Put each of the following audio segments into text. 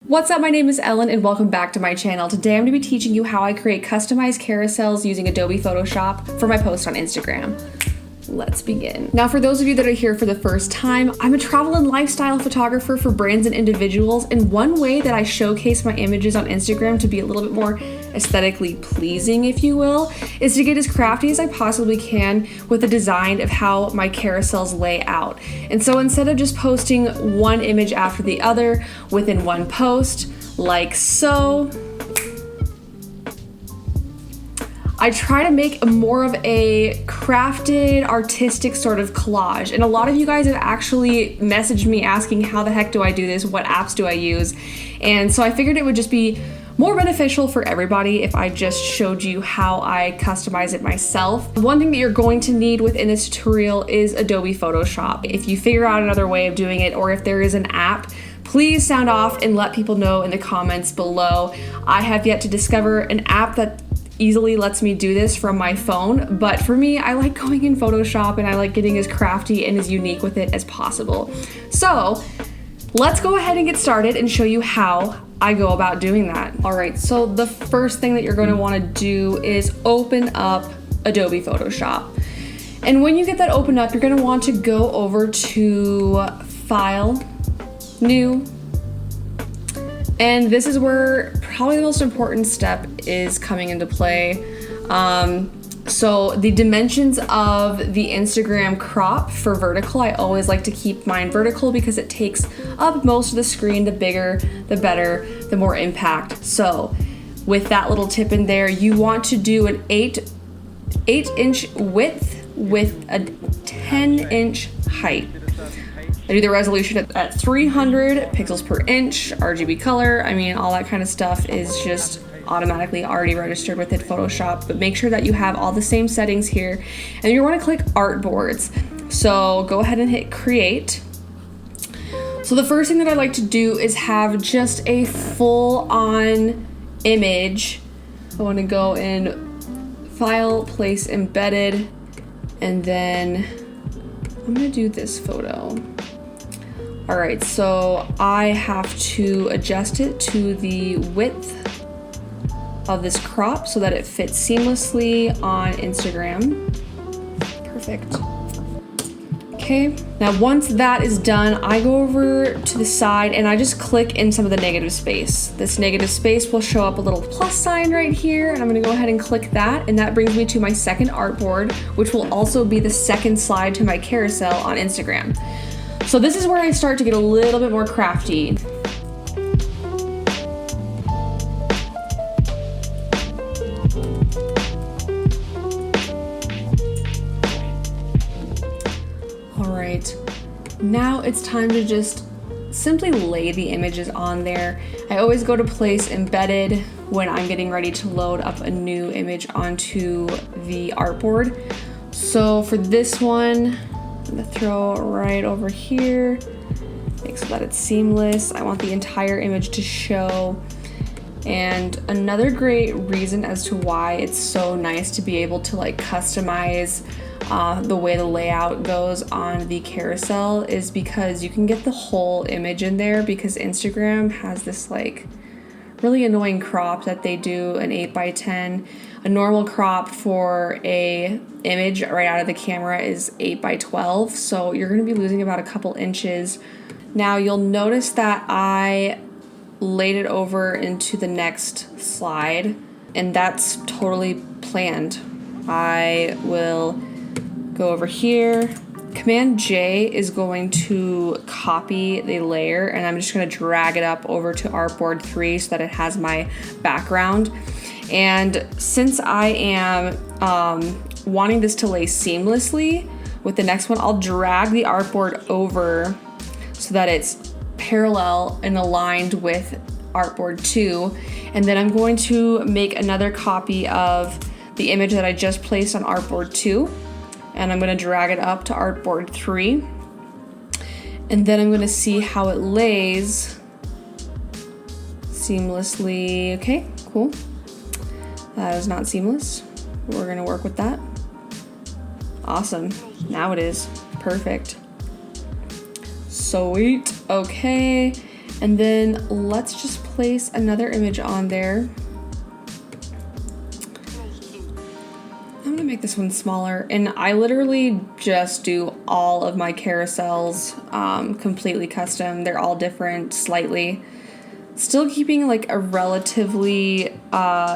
What's up, my name is Ellen and welcome back to my channel. Today I'm going to be teaching you how I create customized carousels using Adobe Photoshop for my post on Instagram. Let's begin. Now, for those of you that are here for the first time, I'm a travel and lifestyle photographer for brands and individuals, and one way that I showcase my images on Instagram to be a little bit more aesthetically pleasing, if you will, is to get as crafty as I possibly can with the design of how my carousels lay out. And so instead of just posting one image after the other within one post, like so, I try to make more of a crafted, artistic sort of collage. And a lot of you guys have actually messaged me asking how the heck do I do this? What apps do I use? And so I figured it would just be more beneficial for everybody if I just showed you how I customize it myself. One thing that you're going to need within this tutorial is Adobe Photoshop. If you figure out another way of doing it, or if there is an app, please sound off and let people know in the comments below. I have yet to discover an app that easily lets me do this from my phone, but for me, I like going in Photoshop and I like getting as crafty and as unique with it as possible. So let's go ahead and get started and show you how I go about doing that. All right, so the first thing that you're going to want to do is open up Adobe Photoshop. And when you get that open up, you're going to want to go over to File, New, and this is where probably the most important step is coming into play. So the dimensions of the Instagram crop for vertical, I always like to keep mine vertical because it takes up most of the screen. The bigger, the better, the more impact. So with that little tip in there, you want to do an 8-inch width with a 10-inch height. I do the resolution at 300 pixels per inch, RGB color. I mean, all that kind of stuff is just automatically already registered within Photoshop, but make sure that you have all the same settings here. And you want to click artboards. So go ahead and hit create. So the first thing that I like to do is have just a full-on image. I want to go in File, Place Embedded, and then I'm going to do this photo. All right, so I have to adjust it to the width of this crop so that it fits seamlessly on Instagram. Perfect. Okay, now once that is done, I go over to the side and I just click in some of the negative space. This negative space will show up a little plus sign right here, and I'm gonna go ahead and click that, and that brings me to my second artboard, which will also be the second slide to my carousel on Instagram. So this is where I start to get a little bit more crafty. All right, now it's time to just simply lay the images on there. I always go to place embedded when I'm getting ready to load up a new image onto the artboard. So for this one, I'm gonna throw it right over here, make so that it's seamless. I want the entire image to show. And another great reason as to why it's so nice to be able to like customize the way the layout goes on the carousel is because you can get the whole image in there, because Instagram has this like really annoying crop that they do, an 8x10. A normal crop for a image right out of the camera is 8x12, so you're going to be losing about a couple inches. Now you'll notice that I laid it over into the next slide, and that's totally planned. I will go over here. Command J is going to copy the layer, and I'm just going to drag it up over to artboard 3 so that it has my background. And since I am wanting this to lay seamlessly with the next one, I'll drag the artboard over so that it's parallel and aligned with artboard 2. And then I'm going to make another copy of the image that I just placed on artboard 2. And I'm going to drag it up to artboard 3. And then I'm going to see how it lays seamlessly. Okay, cool. That is not seamless. We're going to work with that. Awesome. Now it is. Perfect. Sweet. Okay. And then let's just place another image on there. I'm gonna make this one smaller, and I literally just do all of my carousels completely custom. They're all different slightly. Still keeping like a relatively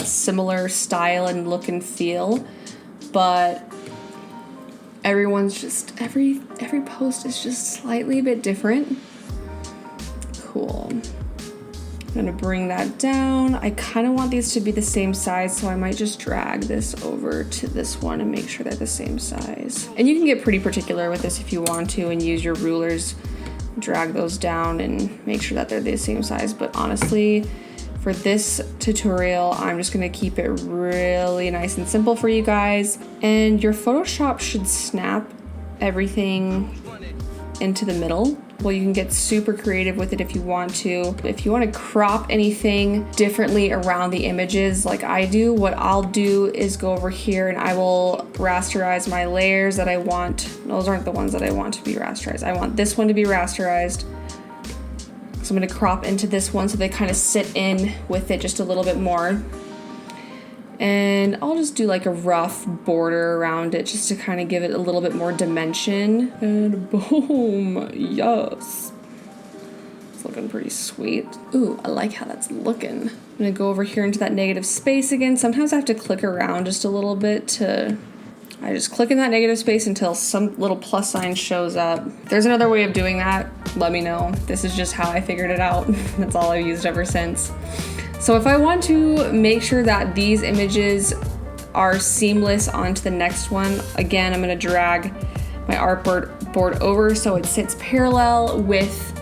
similar style and look and feel, but everyone's just, every post is just slightly a bit different. Cool. I'm gonna bring that down. I kind of want these to be the same size, so I might just drag this over to this one and make sure they're the same size. And you can get pretty particular with this if you want to and use your rulers, drag those down and make sure that they're the same size. But honestly, for this tutorial, I'm just gonna keep it really nice and simple for you guys. And your Photoshop should snap everything into the middle. Well, you can get super creative with it if you want to. If you want to crop anything differently around the images like I do, what I'll do is go over here and I will rasterize my layers that I want. Those aren't the ones that I want to be rasterized. I want this one to be rasterized. So I'm going to crop into this one so they kind of sit in with it just a little bit more. And I'll just do like a rough border around it just to kind of give it a little bit more dimension. And boom, yes. It's looking pretty sweet. Ooh, I like how that's looking. I'm gonna go over here into that negative space again. Sometimes I have to click around just a little bit I just click in that negative space until some little plus sign shows up. If there's another way of doing that, let me know. This is just how I figured it out. That's all I've used ever since. So if I want to make sure that these images are seamless onto the next one, again, I'm gonna drag my artboard over so it sits parallel with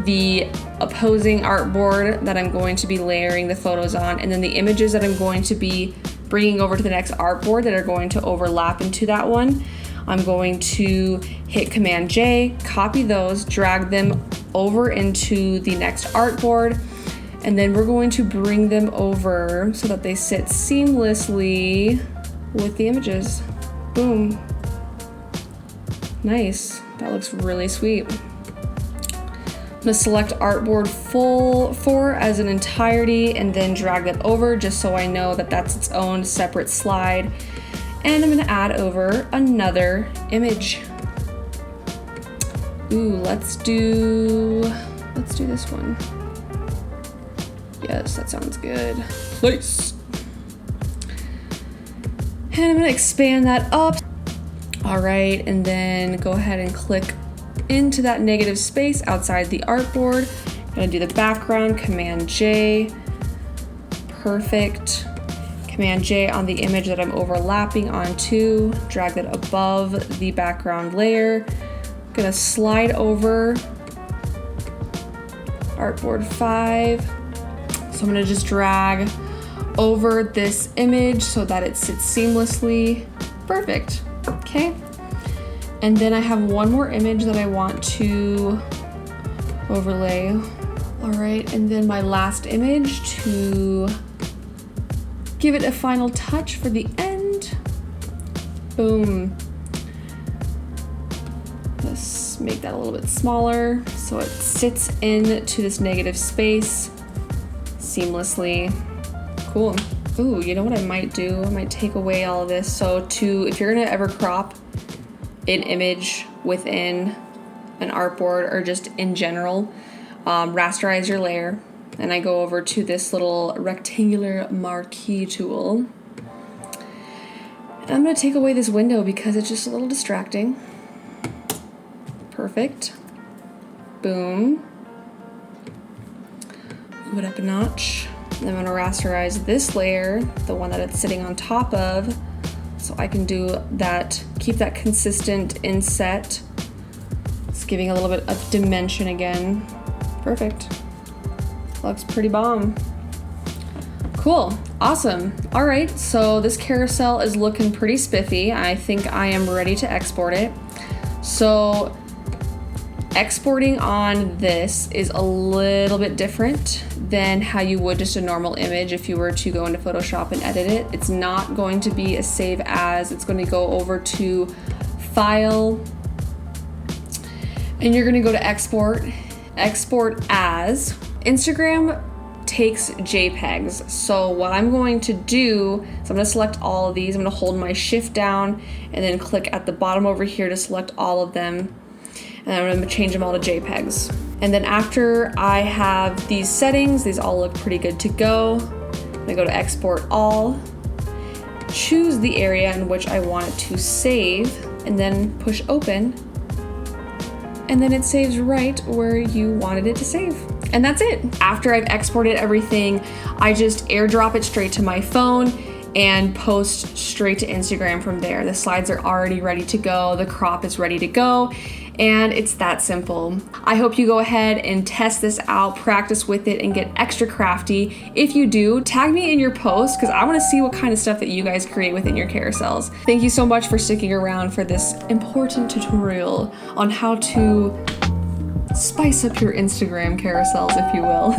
the opposing artboard that I'm going to be layering the photos on, and then the images that I'm going to be bringing over to the next artboard that are going to overlap into that one. I'm going to hit Command J, copy those, drag them over into the next artboard, and then we're going to bring them over so that they sit seamlessly with the images. Boom. Nice. That looks really sweet. I'm gonna select artboard 4 as an entirety and then drag that over just so I know that that's its own separate slide. And I'm gonna add over another image. Ooh, let's do this one. Yes, that sounds good. Nice. And I'm gonna expand that up. All right, and then go ahead and click into that negative space outside the artboard. I'm gonna do the background, Command J. Perfect. Command J on the image that I'm overlapping onto, drag that above the background layer. Gonna slide over artboard 5. So I'm gonna just drag over this image so that it sits seamlessly. Perfect, okay. And then I have one more image that I want to overlay. All right, and then my last image to give it a final touch for the end. Boom. Let's make that a little bit smaller so it sits into this negative space seamlessly. Cool. Ooh, you know what I might do? I might take away all of this. So if you're gonna ever crop an image within an artboard or just in general, rasterize your layer. And I go over to this little rectangular marquee tool. And I'm gonna take away this window because it's just a little distracting. Perfect. Boom. Move it up a notch. And I'm gonna rasterize this layer, the one that it's sitting on top of, so I can do that, keep that consistent inset. It's giving a little bit of dimension again. Perfect. Looks pretty bomb. Cool, awesome. All right, so this carousel is looking pretty spiffy. I think I am ready to export it. So exporting on this is a little bit different than how you would just a normal image if you were to go into Photoshop and edit it. It's not going to be a save as, it's going to go over to File, and you're going to go to Export, export as. Instagram takes JPEGs. So what I'm going to do is I'm going to select all of these. I'm going to hold my shift down and then click at the bottom over here to select all of them. And I'm going to change them all to JPEGs. And then after I have these settings, these all look pretty good to go. I'm going to go to export all, choose the area in which I want it to save, and then push open. And then it saves right where you wanted it to save. And that's it. After I've exported everything, I just airdrop it straight to my phone and post straight to Instagram from there. The slides are already ready to go. The crop is ready to go. And it's that simple. I hope you go ahead and test this out, practice with it, and get extra crafty. If you do, tag me in your post because I want to see what kind of stuff that you guys create within your carousels. Thank you so much for sticking around for this important tutorial on how to spice up your Instagram carousels, if you will.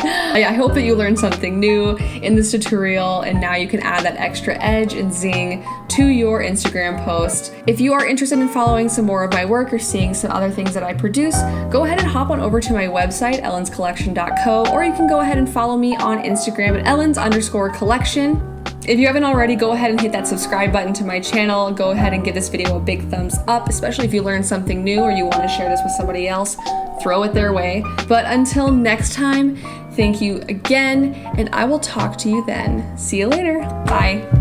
I hope that you learned something new in this tutorial, and now you can add that extra edge and zing to your Instagram post. If you are interested in following some more of my work or seeing some other things that I produce, go ahead and hop on over to my website, ellenscollection.co, or you can go ahead and follow me on Instagram at ellens_collection. If you haven't already, go ahead and hit that subscribe button to my channel. Go ahead and give this video a big thumbs up, especially if you learned something new or you want to share this with somebody else. Throw it their way. But until next time, thank you again, and I will talk to you then. See you later. Bye.